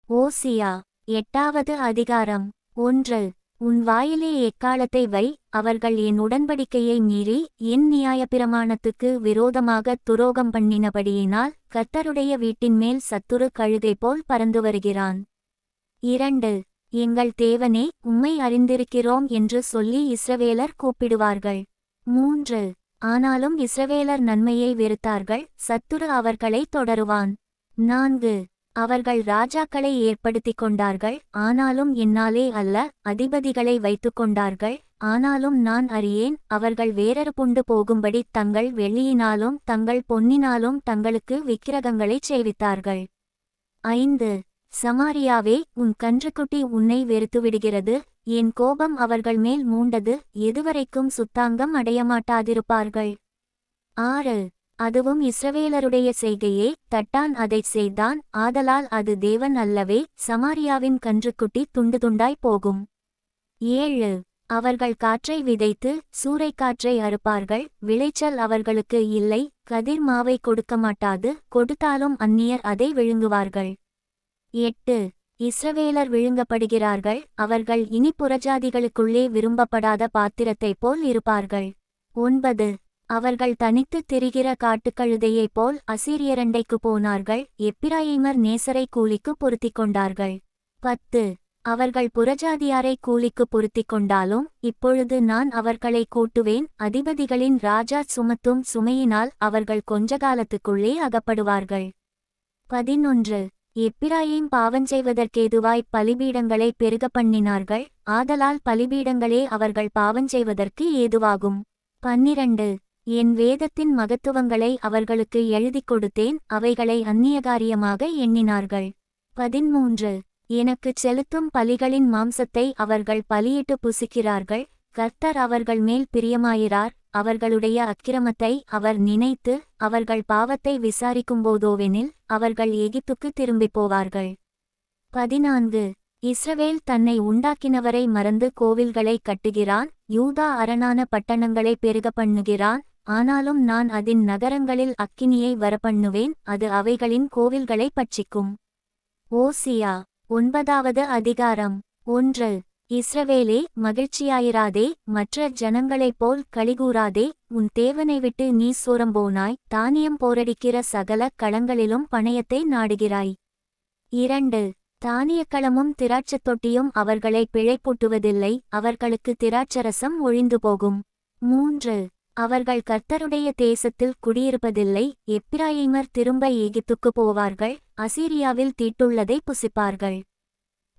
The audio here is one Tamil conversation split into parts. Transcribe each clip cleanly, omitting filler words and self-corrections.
ஓசியா எட்டாவது அதிகாரம். 1. உன் வாயிலே எக்காலத்தை வை, அவர்கள் என் உடன்படிக்கையை மீறி என் நியாயப்பிரமாணத்துக்கு விரோதமாக துரோகம் பண்ணினபடியினால் கர்த்தருடைய வீட்டின்மேல் சத்துரு கழுதை போல் பறந்து வருகிறான். 2. எங்கள் தேவனே, உம்மை அறிந்திருக்கிறோம் என்று சொல்லி இஸ்ரவேலர் கூப்பிடுவார்கள். 3. ஆனாலும் இஸ்ரவேலர் நன்மையை வெறுத்தார்கள், சத்துரு அவர்களை தொடருவான். 4. அவர்கள் ராஜாக்களை ஏற்படுத்திக் கொண்டார்கள், ஆனாலும் என்னாலே அல்ல, அதிபதிகளை வைத்துக்கொண்டார்கள், ஆனாலும் நான் அறியேன், அவர்கள் வேரறுபுண்டு போகும்படி தங்கள் வெள்ளியினாலும் தங்கள் பொன்னினாலும் தங்களுக்கு விக்கிரகங்களைச் செய்வித்தார்கள். 5. சமாரியாவே, உன் கன்றுக்குட்டி உன்னை வெறுத்துவிடுகிறது, என் கோபம் அவர்கள் மேல் மூண்டது, எதுவரைக்கும் சுத்தாங்கம் அடையமாட்டாதிருப்பார்கள். 6. அதுவும் இஸ்ரவேலருடைய செய்கையே, தட்டான் அதைச் செய்தான், ஆதலால் அது தேவன் அல்லவே, சமாரியாவின் கன்றுக்குட்டி துண்டு துண்டாய் போகும். 7. அவர்கள் காற்றை விதைத்து சூறைக்காற்றை அறுப்பார்கள், விளைச்சல் அவர்களுக்கு இல்லை, கதிர் மாவை கொடுக்க மாட்டாது, கொடுத்தாலும் அந்நியர் அதை விழுங்குவார்கள். 8. இஸ்ரவேலர் விழுங்கப்படுகிறார்கள், அவர்கள் இனி புறஜாதிகளுக்குள்ளே விரும்பப்படாத பாத்திரத்தைப் போல் இருப்பார்கள். 9. அவர்கள் தனித்து திரிகிற காட்டுக்கழுதையைப் போல் அசீரியரண்டைக்கு போனார்கள், எப்பிராயீமர் நேசரை கூலிக்கு பொருத்திக் கொண்டார்கள். 10. அவர்கள் புறஜாதியாரை கூலிக்கு பொருத்திக் கொண்டாலும் இப்பொழுது நான் அவர்களை கூட்டுவேன், அதிபதிகளின் ராஜா சுமத்தும் சுமையினால் அவர்கள் கொஞ்சகாலத்துக்குள்ளே அகப்படுவார்கள். 11. எப்பிராயீம் பாவஞ்செய்வதற்கேதுவாய் பலிபீடங்களை பெருக பண்ணினார்கள், ஆதலால் பலிபீடங்களே அவர்கள் பாவஞ்செய்வதற்கு ஏதுவாகும். 12. என் வேதத்தின் மகத்துவங்களை அவர்களுக்கு எழுதிக் கொடுத்தேன், அவைகளை அந்நியகாரியமாக எண்ணினார்கள். 13. எனக்குச் செலுத்தும் பலிகளின் மாம்சத்தை அவர்கள் பலியிட்டு புசிக்கிறார்கள், கர்த்தர் அவர்கள் மேல் பிரியமாயிரார், அவர்களுடைய அக்கிரமத்தை அவர் நினைத்து அவர்கள் பாவத்தை விசாரிக்கும்போதோவெனில் அவர்கள் எகிப்துக்கு திரும்பிப் போவார்கள். 14. இஸ்ரவேல் தன்னை உண்டாக்கினவரை மறந்து கோவில்களை கட்டுகிறான், யூதா அரணான பட்டணங்களை பெருக பண்ணுகிறான், ஆனாலும் நான் அதின் நகரங்களில் அக்கினியை வரப்பண்ணுவேன், அது அவைகளின் கோவில்களை பட்சிக்கும். ஓசியா 9வது அதிகாரம். 1. இஸ்ரவேலே, மகிழ்ச்சியாயிராதே, மற்ற ஜனங்களைப் போல் களிகூராதே, உன் தேவனை விட்டு நீ சோரம்போனாய், தானியம் போரடிக்கிற சகல களங்களிலும் பணயத்தை நாடுகிறாய். 2. தானியக்களமும் திராட்சத் தொட்டியும் அவர்களை பிழைப்பூட்டுவதில்லை, அவர்களுக்கு திராட்சரசம் ஒழிந்து போகும். 3. அவர்கள் கர்த்தருடைய தேசத்தில் குடியிருப்பதில்லை, எப்பிராயீமர் திரும்ப எகிப்துக்கு போவார்கள், அசீரியாவில் தீட்டுள்ளதை புசிப்பார்கள்.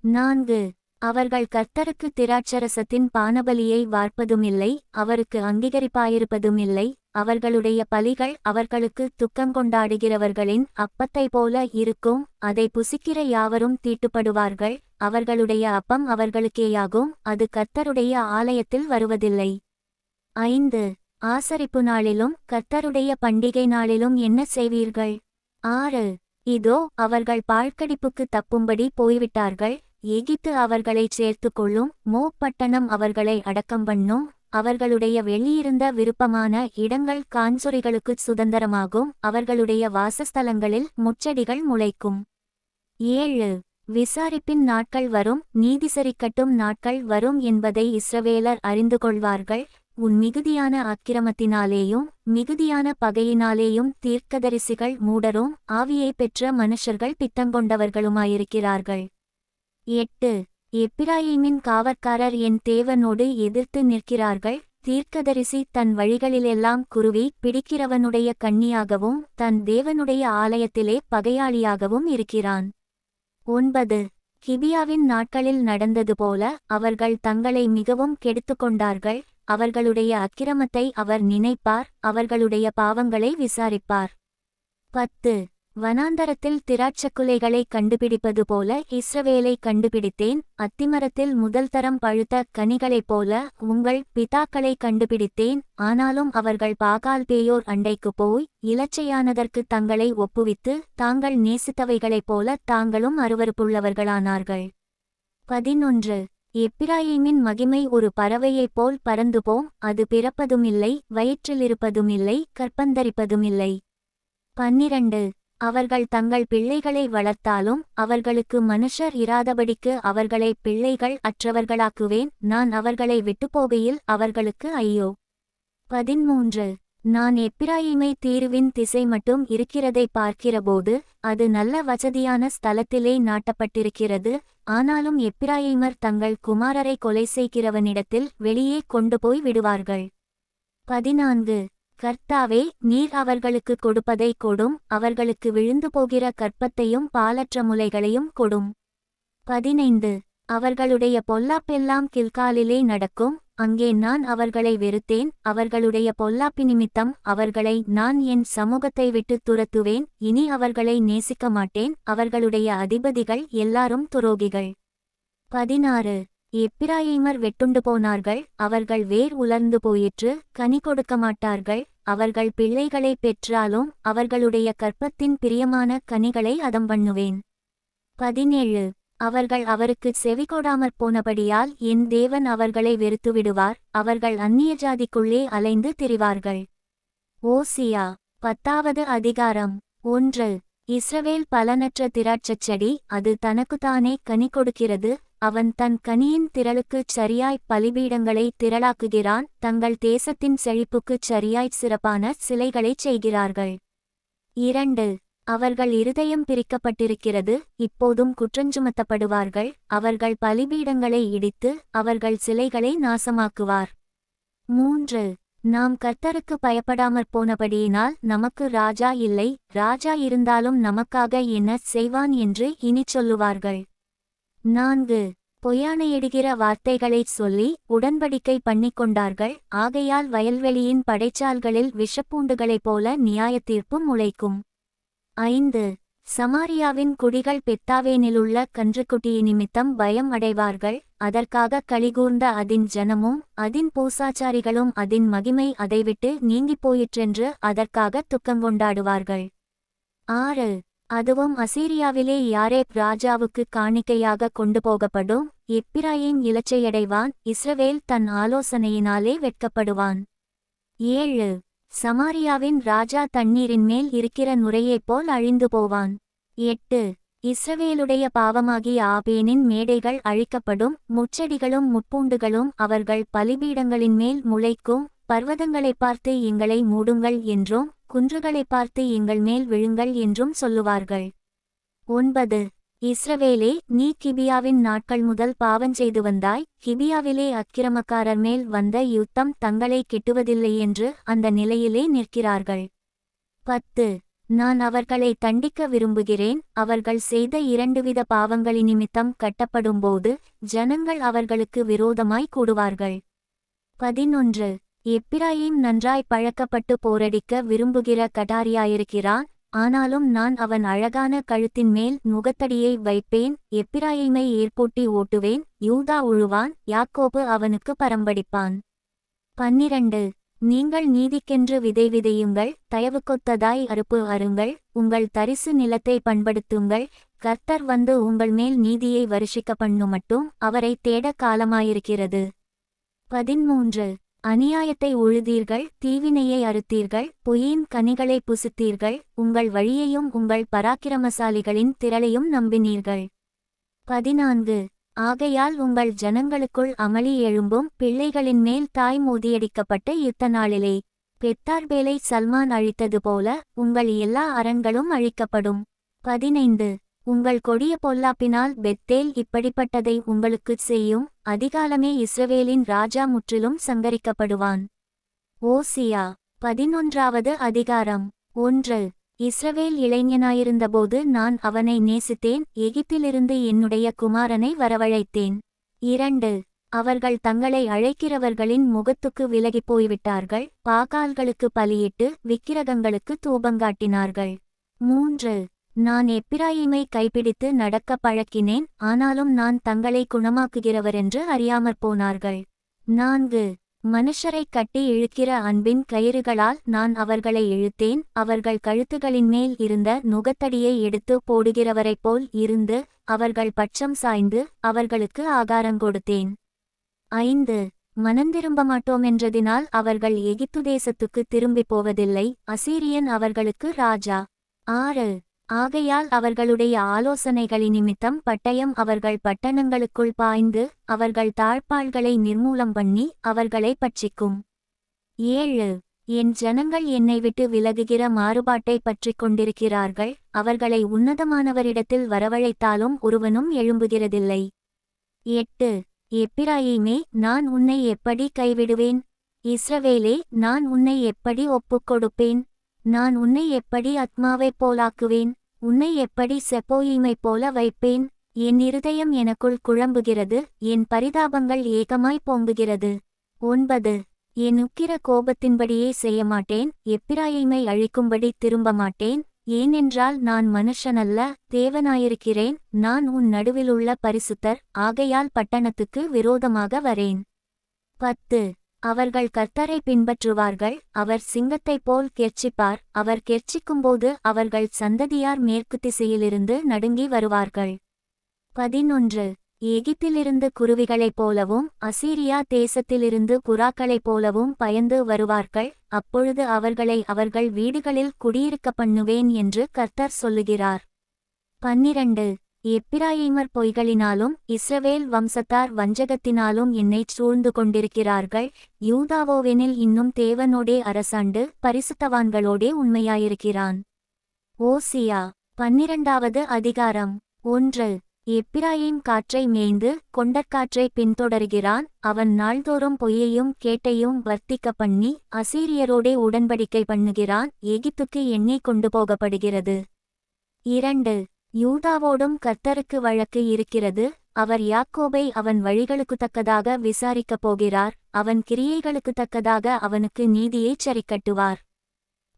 4. அவர்கள் கர்த்தருக்கு திராட்சரசத்தின் பானபலியை வார்ப்பதுமில்லை, அவருக்கு அங்கீகரிப்பாயிருப்பதுமில்லை, அவர்களுடைய பலிகள் அவர்களுக்கு துக்கங்கொண்டாடுகிறவர்களின் அப்பத்தை போல இருக்கும், அதை புசிக்கிற யாவரும் தீட்டுப்படுவார்கள், அவர்களுடைய அப்பம் அவர்களுக்கேயாகும், அது கர்த்தருடைய ஆலயத்தில் வருவதில்லை. 5. ஆசரிப்பு நாளிலும் கர்த்தருடைய பண்டிகை நாளிலும் என்ன செய்வீர்கள்? 6. இதோ அவர்கள் பாழ்கடிப்புக்கு தப்பும்படி போய்விட்டார்கள், எகிப்து அவர்களைச் சேர்த்து கொள்ளும், மோப் பட்டணம் அவர்களை அடக்கம் பண்ணும், அவர்களுடைய வெளியிருந்த விருப்பமான இடங்கள் காஞ்சொரிகளுக்குச் சுதந்திரமாகும், அவர்களுடைய வாசஸ்தலங்களில் முச்செடிகள் முளைக்கும். 7. விசாரிப்பின் நாட்கள் வரும், நீதிசரிக்கட்டும் நாட்கள் வரும் என்பதை இஸ்ரவேலர் அறிந்து கொள்வார்கள், உன் மிகுதியான அக்கிரமத்தினாலேயும் மிகுதியான பகையினாலேயும் தீர்க்கதரிசிகள் மூடரும் ஆவியை பெற்ற மனுஷர்கள் பித்தங்கொண்டவர்களுமாயிருக்கிறார்கள். 8. எப்பிராயீமின் காவற்காரர் என் தேவனோடு எதிர்த்து நிற்கிறார்கள், தீர்க்கதரிசி தன் வழிகளிலெல்லாம் குருவி பிடிக்கிறவனுடைய கண்ணியாகவும் தன் தேவனுடைய ஆலயத்திலே பகையாளியாகவும் இருக்கிறான். 9. கிபியாவின் நாட்களில் நடந்தது போல அவர்கள் தங்களை மிகவும் கெடுத்துக்கொண்டார்கள், அவர்களுடைய அக்கிரமத்தை அவர் நினைப்பார், அவர்களுடைய பாவங்களை விசாரிப்பார். 10. வனாந்தரத்தில் திராட்சக்குலைகளை கண்டுபிடிப்பது போல இஸ்ரவேலை கண்டுபிடித்தேன், அத்திமரத்தில் முதல் தரம் பழுத்த கனிகளைப் போல உங்கள் பிதாக்களை கண்டுபிடித்தேன், ஆனாலும் அவர்கள் பாகால் பேயோர் அண்டைக்கு போய் இலச்சையானதற்கு தங்களை ஒப்புவித்து தாங்கள் நேசித்தவைகளைப் போல தாங்களும் அருவருப்புள்ளவர்களானார்கள். 11. எப்பிராயீமின் மகிமை ஒரு பறவையைப் போல் பறந்துபோம், அது பிறப்பதுமில்லை, வயிற்றிலிருப்பதுமில்லை, கற்பந்தரிப்பதுமில்லை. 12. அவர்கள் தங்கள் பிள்ளைகளை வளர்த்தாலும் அவர்களுக்கு மனுஷர் இராதபடிக்கு அவர்களை பிள்ளைகள் அற்றவர்களாக்குவேன். நான் அவர்களை விட்டுப்போகையில் அவர்களுக்கு ஐயோ. 13. நான் எப்பிராயீமை தீருவின் திசை மட்டும் இருக்கிறதை பார்க்கிறபோது அது நல்ல வசதியான ஸ்தலத்திலே நாட்டப்பட்டிருக்கிறது. ஆனாலும் எப்பிராயீமர் தங்கள் குமாரரை கொலை செய்கிறவனிடத்தில் வெளியே கொண்டு போய் விடுவார்கள். 14. கர்த்தாவே, நீர் அவர்களுக்கு கொடுப்பதை கொடும், அவர்களுக்கு விழுந்து போகிற கற்பத்தையும் பாலற்ற முலைகளையும் கொடும். 15. அவர்களுடைய பொல்லாப்பெல்லாம் கில்காலிலே நடக்கும், அங்கே நான் அவர்களை வெறுத்தேன். அவர்களுடைய பொல்லாப்பி நிமித்தம் அவர்களை நான் என் சமூகத்தை விட்டு துரத்துவேன். இனி அவர்களை நேசிக்க மாட்டேன். அவர்களுடைய அதிபதிகள் எல்லாரும் துரோகிகள். 16. எப்பிராயீமர் வெட்டுண்டு போனார்கள், அவர்கள் வேர் உலர்ந்து போயிற்று, கனி கொடுக்க மாட்டார்கள். அவர்கள் பிள்ளைகளை பெற்றாலும் அவர்களுடைய கற்பத்தின் பிரியமான கனிகளை அதம் பண்ணுவேன். 17. அவர்கள் அவருக்கு செவிகொடாமற் போனபடியால் என் தேவன் அவர்களை வெறுத்துவிடுவார். அவர்கள் அந்நிய ஜாதிக்குள்ளே அலைந்து திரிவார்கள். ஓசியா 10வது அதிகாரம். 1. இஸ்ரவேல் பலனற்ற திராட்சச் செடி, அது தனக்குத்தானே கனி கொடுக்கிறது. அவன் தன் கனியின் திரளுக்குச் சரியாய்ப் பலிபீடங்களை திரளாக்குகிறான். தங்கள் தேசத்தின் செழிப்புக்குச் சரியாய்ச் சிறப்பான சிலைகளைச் செய்கிறார்கள். 2. அவர்கள் இருதயம் பிரிக்கப்பட்டிருக்கிறது, இப்போதும் குற்றஞ்சுமத்தப்படுவார்கள். அவர்கள் பலிபீடங்களை இடித்து அவர்கள் சிலைகளை நாசமாக்குவார். 3. நாம் கர்த்தருக்கு பயப்படாமற் போனபடியினால் நமக்கு ராஜா இல்லை, ராஜா இருந்தாலும் நமக்காக என்ன செய்வான் என்று இனிச் சொல்லுவார்கள். 4. பொய்யானையிடுகிற வார்த்தைகளைச் சொல்லி உடன்படிக்கை பண்ணிக்கொண்டார்கள். ஆகையால் வயல்வெளியின் படைச்சால்களில் விஷப்பூண்டுகளைப் போல நியாயத்தீர்ப்பு முளைக்கும். 5. சமாரியாவின் குடிகள் பெத்தாவேனிலுள்ள கன்றுக்குட்டியை நிமித்தம் பயம் அடைவார்கள். அதற்காக களிகூர்ந்த அதின் ஜனமும் அதின் பூசாச்சாரிகளும் அதின் மகிமை அதைவிட்டு நீங்கிப் போயிற்றென்று அதற்காக துக்கங்கொண்டாடுவார்கள். 6. அதுவும் அசீரியாவிலே யாரேப் ராஜாவுக்கு காணிக்கையாக கொண்டு போகப்படும். எப்பிராயீம் இலச்சையடைவான், இஸ்ரவேல் தன் ஆலோசனையினாலே வெட்கப்படுவான். 7. சமாரியாவின் ராஜா தண்ணீரின் மேல் இருக்கிற நுரையைப்போல் அழிந்து போவான். 8. இஸ்ரவேலுடைய பாவமாகிய ஆபேனின் மேடைகள் அழிக்கப்படும், முட்செடிகளும் முட்பூண்டுகளும் அவர்கள் பலிபீடங்களின் மேல் முளைக்கும். பர்வதங்களைப் பார்த்து எங்களை மூடுங்கள் என்றும் குன்றுகளைப் பார்த்து எங்கள் மேல் விழுங்கள் என்றும் சொல்லுவார்கள். 9. இஸ்ரவேலே, நீ கிபியாவின் நாட்கள் முதல் பாவஞ்செய்து வந்தாய். கிபியாவிலே அக்கிரமக்காரர் மேல் வந்த யுத்தம் தங்களை கிட்டுவதில்லை என்று அந்த நிலையிலே நிற்கிறார்கள். 10. நான் அவர்களை தண்டிக்க விரும்புகிறேன். அவர்கள் செய்த 2 வித பாவங்களினிமித்தம் கட்டப்படும்போது ஜனங்கள் அவர்களுக்கு விரோதமாய் கூடுவார்கள். 11. எப்பிராயீம் நன்றாய் பழக்கப்பட்டு போரடிக்க விரும்புகிற கடாரியாயிருக்கிறான். ஆனாலும் நான் அவன் அழகான கழுத்தின் மேல் நுகத்தடியை வைப்பேன். எப்பிராயீமை ஏர்பூட்டி ஓட்டுவேன். யூதா உழுவான், யாக்கோபு அவனுக்கு பரம்படிப்பான். 12. நீங்கள் நீதிக்கென்று விதை விதையுங்கள், தயவுக்கொத்ததாய் அறுப்பு அருங்கள். உங்கள் தரிசு நிலத்தை பண்படுத்துங்கள். கர்த்தர் வந்து உங்கள் மேல் நீதியை வருஷிக்க பண்ணுமட்டும் அவரை தேட காலமாயிருக்கிறது. 13. அநியாயத்தை உழுதீர்கள், தீவினையை அறுத்தீர்கள், பொய்யின் கனிகளை புசித்தீர்கள். உங்கள் வழியையும் உங்கள் பராக்கிரமசாலிகளின் திரளையும் நம்பினீர்கள். 14. ஆகையால் உங்கள் ஜனங்களுக்குள் அமளி எழும்பும், பிள்ளைகளின் மேல் தாய் மோதியடிக்கப்பட்ட யுத்த நாளிலே பெத்தார்பேலை சல்மான் அழித்தது போல உங்கள் எல்லா அரண்களும் அழிக்கப்படும். 15. உங்கள் கொடிய பொல்லாப்பினால் பெத்தேல் இப்படிப்பட்டதை உங்களுக்குச் செய்யும். அதிகாலமே இஸ்ரவேலின் ராஜா முற்றிலும் சங்கரிக்கப்படுவான். ஓசியா 11வது அதிகாரம். 1. இஸ்ரவேல் இளைஞனாயிருந்தபோது நான் அவனை நேசித்தேன், எகிப்திலிருந்து என்னுடைய குமாரனை வரவழைத்தேன். 2. அவர்கள் தங்களை அழைக்கிறவர்களின் முகத்துக்கு விலகிப் போய்விட்டார்கள், பாகால்களுக்கு பலியிட்டு விக்கிரகங்களுக்கு தூபங்காட்டினார்கள். 3. நான் எப்பிராயீமை கைப்பிடித்து நடக்க பழக்கினேன், ஆனாலும் நான் தங்களை குணமாக்குகிறவரென்று அறியாமற் போனார்கள். 4. மனுஷரைக் கட்டி இழுக்கிற அன்பின் கயிறுகளால் நான் அவர்களை இழுத்தேன். அவர்கள் கழுத்துகளின் மேல் இருந்த நுகத்தடியை எடுத்து போடுகிறவரைப் போல் இருந்து அவர்கள் பட்சம் சாய்ந்து அவர்களுக்கு ஆகாரங்கொடுத்தேன். 5. மனந்திரும்ப மாட்டோமென்றதினால் அவர்கள் எகிப்து தேசத்துக்கு திரும்பிப் போவதில்லை. அசீரியன் அவர்களுக்கு ராஜா. 6. ஆகையால் அவர்களுடைய ஆலோசனைகளினிமித்தம் பட்டயம் அவர்கள் பட்டணங்களுக்குள் பாய்ந்து அவர்கள் தாழ்ப்பாள்களை நிர்மூலம் பண்ணி அவர்களை பட்சிக்கும். 7. என் ஜனங்கள் என்னை விட்டு விலகுகிற மாறுபாட்டை பற்றிக் கொண்டிருக்கிறார்கள். அவர்களை உன்னதமானவரிடத்தில் வரவழைத்தாலும் ஒருவனும் எழும்புகிறதில்லை. 8. எப்பிராயீமே, நான் உன்னை எப்படி கைவிடுவேன்? இஸ்ரவேலே, நான் உன்னை எப்படி ஒப்புக்கொடுப்பேன்? நான் உன்னை எப்படி அத்மாவைப் போலாக்குவேன்? உன்னை எப்படி செப்போயீமைப் போல வைப்பேன்? என் இருதயம் எனக்குள் குழம்புகிறது, என் பரிதாபங்கள் ஏகமாய் பொங்குகிறது. 9. என் உக்கிர கோபத்தின்படியே செய்யமாட்டேன், எப்பிராயீமை அழிக்கும்படி திரும்ப மாட்டேன். ஏனென்றால் நான் மனுஷனல்ல, தேவனாயிருக்கிறேன். நான் உன் நடுவிலுள்ள பரிசுத்தர், ஆகையால் பட்டணத்துக்கு விரோதமாக வரேன். 10. அவர்கள் கர்த்தரை பின்பற்றுவார்கள், அவர் சிங்கத்தைப் போல் கெர்ச்சிப்பார். அவர் கெர்ச்சிக்கும்போது அவர்கள் சந்ததியார் மேற்கு திசையிலிருந்து நடுங்கி வருவார்கள். 11. எகிப்திலிருந்து குருவிகளைப் போலவும் அசீரியா தேசத்திலிருந்து புறாக்களைப் போலவும் பயந்து வருவார்கள். அப்பொழுது அவர்களை அவர்கள் வீடுகளில் குடியிருக்க பண்ணுவேன் என்று கர்த்தர் சொல்லுகிறார். 12. எப்பிராயீமர் பொய்களினாலும் இஸ்ரவேல் வம்சத்தார் வஞ்சகத்தினாலும் என்னைச் சூழ்ந்து கொண்டிருக்கிறார்கள். யூதாவோவெனில் இன்னும் தேவனோடே அரசாண்டு பரிசுத்தவான்களோடே உண்மையாயிருக்கிறான். ஓசியா 12வது அதிகாரம். 1. எப்பிராயீம் காற்றை மேய்ந்து கொண்டற்காற்றை பின்தொடர்கிறான். அவன் நாள்தோறும் பொய்யையும் கேட்டையும் வர்த்திக்க பண்ணி அசீரியரோடே உடன்படிக்கை பண்ணுகிறான். எகிப்துக்கு எண்ணெய் கொண்டு போகப்படுகிறது. 2. யூதாவோடும் கர்த்தருக்கு வழக்கு இருக்கிறது. அவர் யாக்கோபை அவன் வழிகளுக்கு தக்கதாக விசாரிக்கப் போகிறார். அவன் கிரியைகளுக்கு தக்கதாக அவனுக்கு நீதியைச் சரிக்கட்டுவார்.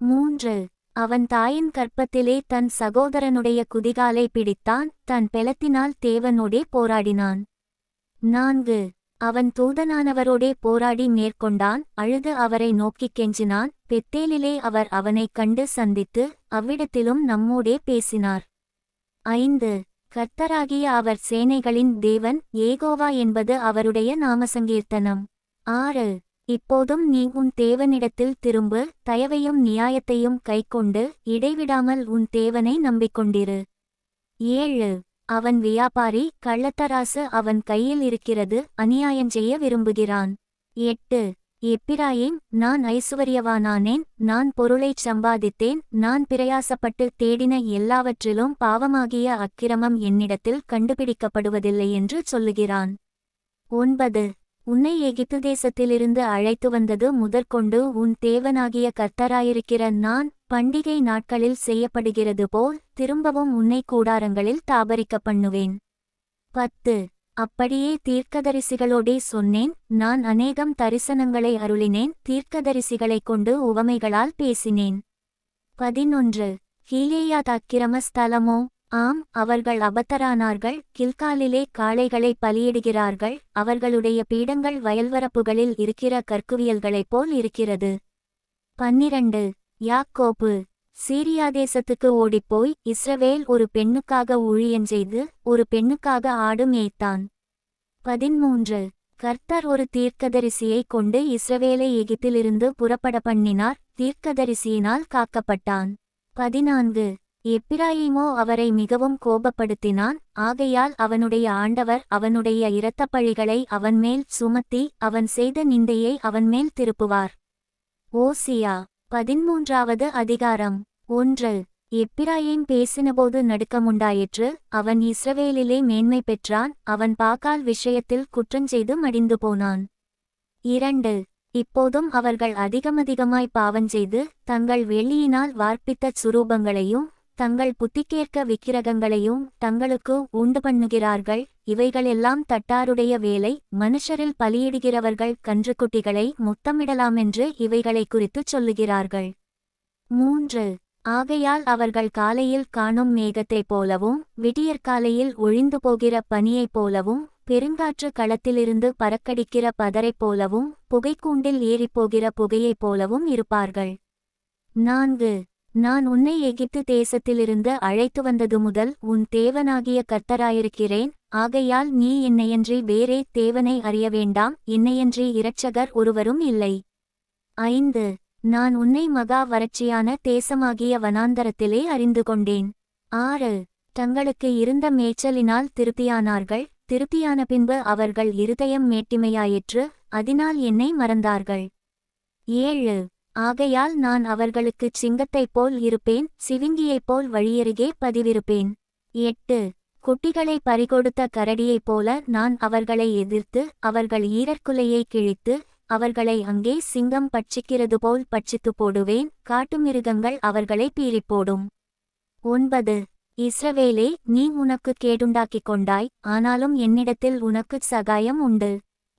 3. அவன் தாயின் கற்பத்திலே தன் சகோதரனுடைய குதிகாலை பிடித்தான், தன் பெலத்தினால் தேவனோடே போராடினான். 4. அவன் தூதனானவரோடே போராடி மேற்கொண்டான், அழுது அவரை நோக்கிக் கெஞ்சினான். பெத்தேலிலே அவர் அவனைக் கண்டு சந்தித்து அவ்விடத்திலும் நம்மோடே பேசினார். 5. கர்த்தராகிய அவர் சேனைகளின் தேவன், ஏகோவா என்பது அவருடைய நாமசங்கீர்த்தனம். 6. இப்போதும் நீ உன் தேவனிடத்தில் திரும்பு, தயவையும் நியாயத்தையும் கைக்கொண்டு இடைவிடாமல் உன் தேவனை நம்பிக்கொண்டிரு. 7. அவன் வியாபாரி, கள்ளத்தராசு அவன் கையில் இருக்கிறது, அநியாயஞ்செய்ய விரும்புகிறான். 8. எப்பிராயீம், நான் ஐசுவரியவானானேன், நான் பொருளைச் சம்பாதித்தேன், நான் பிரயாசப்பட்டு தேடின எல்லாவற்றிலும் பாவமாகிய அக்கிரமம் என்னிடத்தில் கண்டுபிடிக்கப்படுவதில்லை என்று சொல்லுகிறான். 9. உன்னை எகிப்து தேசத்திலிருந்து அழைத்து வந்தது முதற்கொண்டு உன் தேவனாகிய கர்த்தராயிருக்கிற நான் பண்டிகை நாட்களில் செய்யப்படுகிறது போல் திரும்பவும் உன்னை கூடாரங்களில் தாபரிக்க பண்ணுவேன். 10. அப்படியே தீர்க்கதரிசிகளோடே சொன்னேன், நான் அநேகம் தரிசனங்களை அருளினேன், தீர்க்கதரிசிகளைக் கொண்டு உவமைகளால் பேசினேன். 11. கீலேயாத் அக்கிரம ஸ்தலமோ? ஆம், அவர்கள் அபத்தரானார்கள். கில்காலிலே காளைகளை பலியிடுகிறார்கள். அவர்களுடைய பீடங்கள் வயல்வரப்புகளில் இருக்கிற கற்குவியல்களைப் போல் இருக்கிறது. 12. யாக்கோப்பு சீரியா தேசத்துக்கு ஓடிப்போய் இஸ்ரவேல் ஒரு பெண்ணுக்காக ஊழியஞ்செய்து ஒரு பெண்ணுக்காக ஆடு மேய்த்தான். 13. கர்த்தர் ஒரு தீர்க்கதரிசியைக் கொண்டு இஸ்ரவேலை எகிப்திலிருந்து புறப்பட பண்ணினார், தீர்க்கதரிசியினால் காக்கப்பட்டான். 14. எப்பிராயீமோ அவரை மிகவும் கோபப்படுத்தினான், ஆகையால் அவனுடைய ஆண்டவர் அவனுடைய இரத்தப்பழிகளை அவன்மேல் சுமத்தி அவன் செய்த நிந்தையை அவன்மேல் திருப்புவார். ஓசியா 13வது அதிகாரம். 1. எப்பிராயீம் பேசினபோது நடுக்கமுண்டாயிற்று, அவன் இஸ்ரவேலிலே மேன்மை பெற்றான், அவன் பாகால் விஷயத்தில் குற்றஞ்செய்து மடிந்து போனான். 2. இப்போதும் அவர்கள் அதிகமதிகமாய் பாவஞ்செய்து தங்கள் வெள்ளியினால் வார்ப்பித்த சுரூபங்களையும் தங்கள் புத்திக்கேற்க விக்கிரகங்களையும் தங்களுக்கு உண்டு பண்ணுகிறார்கள். இவைகளெல்லாம் தட்டாருடைய வேலை. மனுஷரில் பலியிடுகிறவர்கள் கன்றுக்குட்டிகளை முத்தமிடலாமென்று இவைகளை குறித்துச் சொல்லுகிறார்கள். 3. ஆகையால் அவர்கள் காலையில் காணும் மேகத்தைப் போலவும் விடியற்காலையில் ஒழிந்து போகிற பனியைப் போலவும் பெருங்காற்று களத்திலிருந்து பறக்கடிக்கிற பதரைப் போலவும் புகைக்கூண்டில் ஏறிப்போகிற புகையைப் போலவும் இருப்பார்கள். 4. நான் உன்னை எகிப்து தேசத்திலிருந்து அழைத்து வந்தது முதல் உன் தேவனாகிய கர்த்தராயிருக்கிறேன். ஆகையால் நீ என்னையன்றி வேறே தேவனை அறிய வேண்டாம், என்னையன்றி இரட்சகர் ஒருவரும் இல்லை. 5. நான் உன்னை மகா வறட்சியான தேசமாகிய வனாந்தரத்திலே அறிந்து கொண்டேன். 6. தங்களுக்கு இருந்த மேய்ச்சலினால் திருப்தியானார்கள், திருப்தியான பின்பு அவர்கள் இருதயம் மேட்டிமையாயிற்று, அதனால் என்னை மறந்தார்கள். 7. ஆகையால் நான் அவர்களுக்குச் சிங்கத்தைப் போல் இருப்பேன், சிவிங்கியைப் போல் வழியருகே பதிவிருப்பேன். 8. குட்டிகளை பறிகொடுத்த கரடியைப் போல நான் அவர்களை எதிர்த்து அவர்கள் ஈரற்குலையை கிழித்து அவர்களை அங்கே சிங்கம் பட்சிக்கிறது போல் பட்சித்து போடுவேன், காட்டுமிருகங்கள் அவர்களை பீறிப்போடும். 9. இஸ்ரவேலே, நீ உனக்கு கேடுண்டாக்கிக் கொண்டாய், ஆனாலும் என்னிடத்தில் உனக்குச் சகாயம் உண்டு.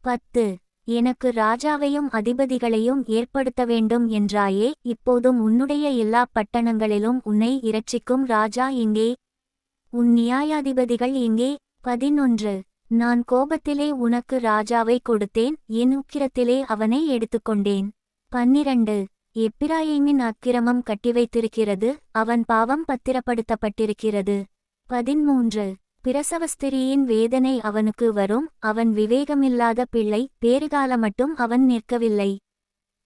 10. எனக்கு ராஜாவையும் அதிபதிகளையும் ஏற்படுத்த வேண்டும் என்றாயே, இப்போதும் உன்னுடைய எல்லா பட்டணங்களிலும் உன்னை இரட்சிக்கும் ராஜா எங்கே? உன் நியாயாதிபதிகள் எங்கே? 11. நான் கோபத்திலே உனக்கு ராஜாவை கொடுத்தேன், என் உக்கிரத்திலே அவனை எடுத்துக்கொண்டேன். 12. எப்பிராயீமின் அக்கிரமம் கட்டிவைத்திருக்கிறது, அவன் பாவம் பத்திரப்படுத்தப்பட்டிருக்கிறது. 13. பிரசவஸ்திரியின் வேதனை அவனுக்கு வரும், அவன் விவேகமில்லாத பிள்ளை, பேறுகால மட்டும் அவன் நிற்கவில்லை.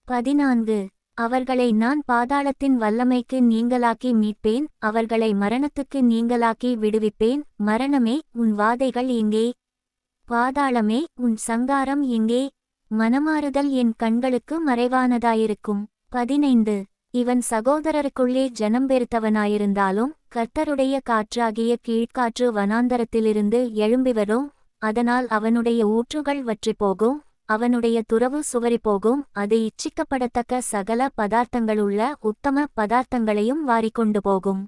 14. அவர்களை நான் பாதாளத்தின் வல்லமைக்கு நீங்கலாக்கி மீட்பேன், அவர்களை மரணத்துக்கு நீங்கலாக்கி விடுவிப்பேன். மரணமே, உன் வாதைகள் எங்கே? பாதாளமே, உன் சங்காரம் எங்கே? மனமாறுதல் என் கண்களுக்கு மறைவானதாயிருக்கும். 15. இவன் சகோதரருக்குள்ளே ஜனம் பெருத்தவனாயிருந்தாலும் கர்த்தருடைய காற்றாகிய கீழ்காற்று வனாந்தரத்திலிருந்து எழும்பிவரும், அதனால் அவனுடைய ஊற்றுகள் வற்றிப்போகும், அவனுடைய துறவு சுவரிப்போகும், அது இச்சிக்கப்படத்தக்க சகல பதார்த்தங்களுள்ள உத்தம பதார்த்தங்களையும் வாரிக்கொண்டு போகும்.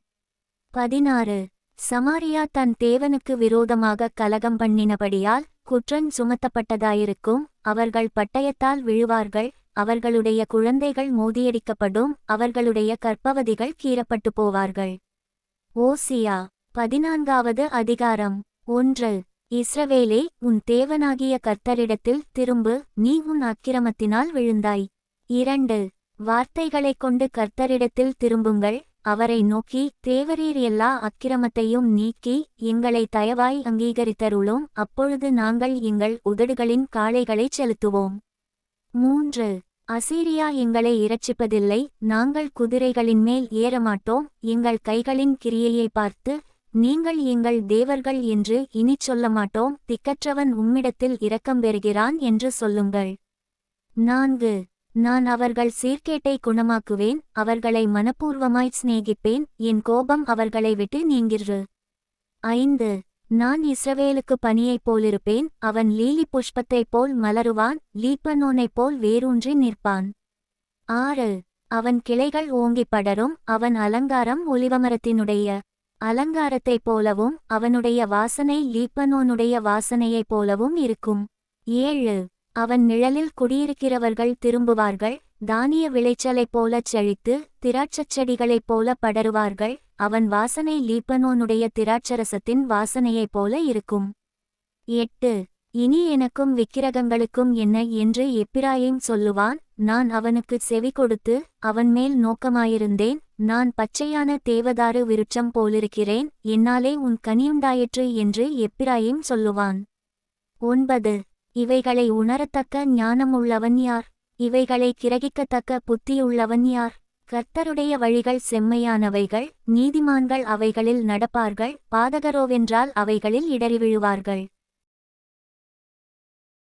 16. சமாரியா தன் தேவனுக்கு விரோதமாக கலகம் பண்ணினபடியால் குற்றஞ் சுமத்தப்பட்டதாயிருக்கும், அவர்கள் பட்டயத்தால் விழுவார்கள், அவர்களுடைய குழந்தைகள் மோதியடிக்கப்படும், அவர்களுடைய கர்ப்பவதிகள் கீறப்பட்டு போவார்கள். ஓசியா 14வது அதிகாரம். 1. இஸ்ரவேலே, உன் தேவனாகிய கர்த்தரிடத்தில் திரும்பு, நீ உன் அக்கிரமத்தினால் விழுந்தாய். 2. வார்த்தைகளைக் கொண்டு கர்த்தரிடத்தில் திரும்புங்கள், அவரை நோக்கி, தேவரீர் எல்லா அக்கிரமத்தையும் நீக்கி எங்களை தயவாய் அங்கீகரித்தருளும், அப்பொழுது நாங்கள் எங்கள் உதடுகளின் காளைகளைச் செலுத்துவோம். 3. அசீரியா எங்களை இரட்சிப்பதில்லை, நாங்கள் குதிரைகளின் மேல் ஏறமாட்டோம், எங்கள் கைகளின் கிரியையை பார்த்து நீங்கள் எங்கள் தேவர்கள் என்று இனிச் சொல்ல மாட்டோம், திக்கற்றவன் உம்மிடத்தில் இரக்கம் பெறுகிறான் என்று சொல்லுங்கள். 4. நான் அவர்கள் சீர்கேட்டை குணமாக்குவேன், அவர்களை மனப்பூர்வமாய் சிநேகிப்பேன், என் கோபம் அவர்களை விட்டு நீங்கிற்று. 5. நான் இஸ்ரவேலுக்கு பனியைப் போலிருப்பேன், அவன் லீலி புஷ்பத்தைப் போல் மலருவான், லீபனோனைப் போல் வேரூன்றி நிற்பான். 6. அவன் கிளைகள் ஓங்கிப் படரும், அவன் அலங்காரம் ஒலிவமரத்தினுடைய அலங்காரத்தைப் போலவும் அவனுடைய வாசனை லீபனோனுடைய வாசனையைப் போலவும் இருக்கும். 7. அவன் நிழலில் குடியிருக்கிறவர்கள் திரும்புவார்கள், தானிய விளைச்சலைப் போலச் செழித்து திராட்சச் செடிகளைப் போல படருவார்கள், அவன் வாசனை லீபனோனுடைய திராட்சரசத்தின் வாசனையைப் போல இருக்கும். 8. இனி எனக்கும் விக்கிரகங்களுக்கும் என்ன என்று எப்பிராயீம் சொல்லுவான், நான் அவனுக்குச் செவி கொடுத்து அவன்மேல் நோக்கமாயிருந்தேன், நான் பச்சையான தேவதாரு விருட்சம் போலிருக்கிறேன், என்னாலே உன் கனியுண்டாயிற்று என்று எப்பிராயீம் சொல்லுவான். 9. இவைகளை உணரத்தக்க ஞானமுள்ளவன் யார்? இவைகளை கிரகிக்கத்தக்க புத்தியுள்ளவன் யார்? கர்த்தருடைய வழிகள் செம்மையானவைகள், நீதிமான்கள் அவைகளில் நடப்பார்கள், பாதகரோவென்றால் அவைகளில் இடறி விழுவார்கள்.